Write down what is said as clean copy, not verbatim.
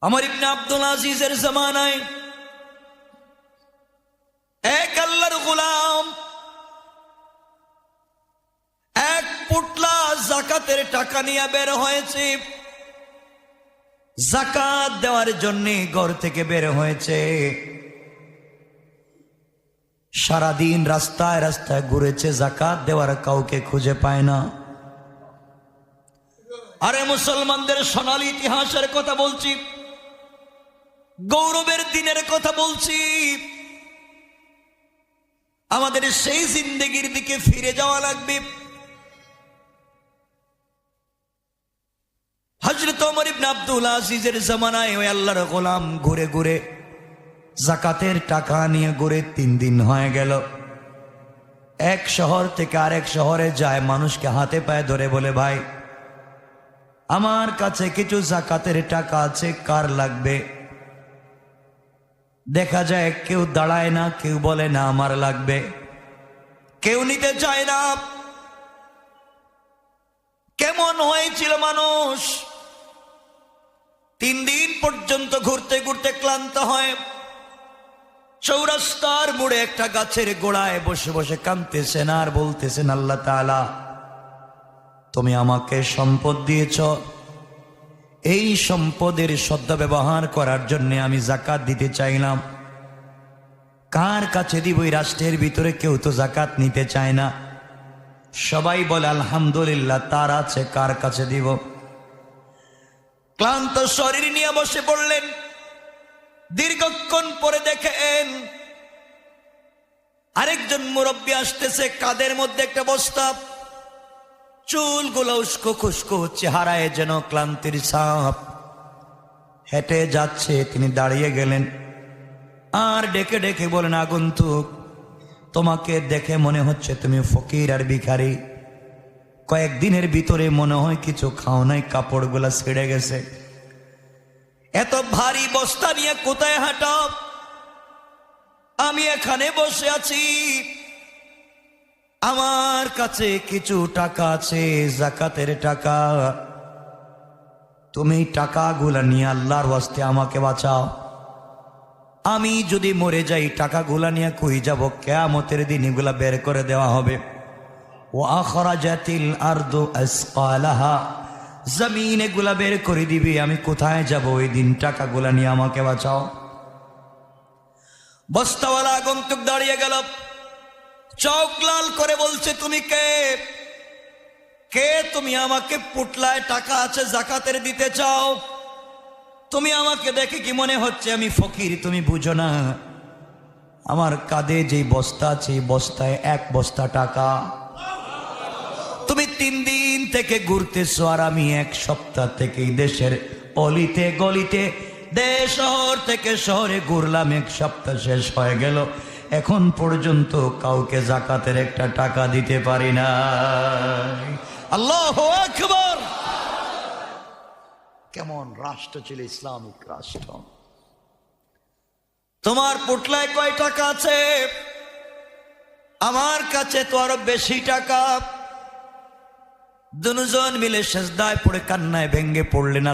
আমার ইবনে আব্দুল আজিজের জামানায় এক আল্লাহর গোলাম এক পুটলা যাকাতের টাকা নিয়ে বের হয়েছে। যাকাত দেওয়ার জন্য ঘর থেকে বের হয়েছে। সারাদিন রাস্তায় রাস্তায় ঘুরেছে, যাকাত দেওয়ার কাউকে খুঁজে পায় না। আরে মুসলমানদের সোনালী ইতিহাসের কথা বলছি, গৌরবের দিনের কথা বলছি। আমাদের সেই জিন্দেগির দিকে ফিরে যাওয়া লাগবে। হযরত ওমর ইবনে আব্দুল আজিজের জামানায় ওই আল্লাহর গোলাম ঘুরে ঘুরে যাকাতের টাকা নিয়ে ঘুরে 3 দিন হয়ে গেল। এক শহর থেকে আরেক শহরে যায়, মানুষকে হাতে পায়ে ধরে বলে, ভাই আমার কাছে কিছু যাকাতের টাকা আছে, কার লাগবে? দেখা যায় কেউ দাঁড়ায় না, কেউ বলে না আমার লাগবে, কেউ নিতে চায় না। কেমন হয়েছিল মানুষ? 3 দিন পর্যন্ত ঘুরতে ঘুরতে ক্লান্ত হয়। চৌরাস্তার মোড়ে একটা গাছের গোড়ায় বসে বসে কাঁদতেছেন আর বলতেছেন, আল্লাহ তাআলা তুমি আমাকে সম্পদ দিয়েছ, এই সম্পদের সদ্ব্যবহার করার জন্য আমি যাকাত দিতে চাইলাম। কার কাছে দিব? এই রাষ্ট্রের ভিতরে কেউ তো যাকাত নিতে চায় না। সবাই বলে আলহামদুলিল্লাহ তার আছে, কার কাছে দিব? ক্লান্ত শরীর নিয়ে বসে পড়লেন। দীর্ঘক্ষণ পরে দেখেন আরেকজন মুরব্বী আসতেছে, কাঁধের মধ্যে একটা বস্তা, চুলগুলো উস্কো খুস্কো, চেহারায় যেন ক্লান্তির ছাপ। হেঁটে যাচ্ছে, তিনি দাঁড়িয়ে গেলেন আর ডেকে ডেকে বলেন, আগন্তুক তোমাকে দেখে মনে হচ্ছে তুমি ফকির আর ভিখারি। কয়েকদিনের ভিতরে মনে হয় কিছু খাও নাই, কাপড়গুলা ছিঁড়ে গেছে। এত ভারী বস্তা নিয়ে কোথায় হাঁটো? আমি এখানে বসে আছি, আমার কাছে কিছু টাকা আছে, যাকাতের টাকা। তুমি টাকাগুলা নিয়ে আল্লাহর ওয়াস্তে আমাকে বাঁচাও। আমি যদি মরে যাই, টাকাগুলা নিয়ে কই যাব? কিয়ামতের দিন এগুলা বের করে দেওয়া হবে। ওয়া আখরাজাতিল আরদু আসকালাহা, জমিন এগুলা বের করে দিবি, আমি কোথায় যাব ওই দিন? টাকাগুলা নিয়ে আমাকে বাঁচাও। বস্তাওয়ালা আগন্তুক দাঁড়িয়ে গেল, চোখ লাল করে বলছে, তুমি কে? কে তুমি? আমাকে পুটলায় টাকা আছে, যাকাতের দিতে চাও? তুমি আমাকে দেখে কি মনে হচ্ছে আমি ফকির? তুমি বুঝো না, আমার কাঁধে যে বস্তা আছে, এই বস্তায় 1 বস্তা টাকা। তুমি 3 দিন থেকে ঘুরতেছো আর আমি 1 সপ্তাহ থেকে দেশের অলিতে গলিতে, দেশ শহর থেকে শহরে ঘুরলাম, 1 সপ্তাহ শেষ হয়ে গেল, এখন পর্যন্ত কাউকে যাকাতের একটা টাকা দিতে পারি না। আল্লাহু আকবার! কেমন রাষ্ট্র ছিল ইসলামিক রাষ্ট্র? তোমার পুটলায় কয় টাকা আছে? আমার কাছে তো আরো বেশি টাকা। দুজন মিলে সেজদায় পড়ে কান্নায় ভেঙ্গে পড়লেন।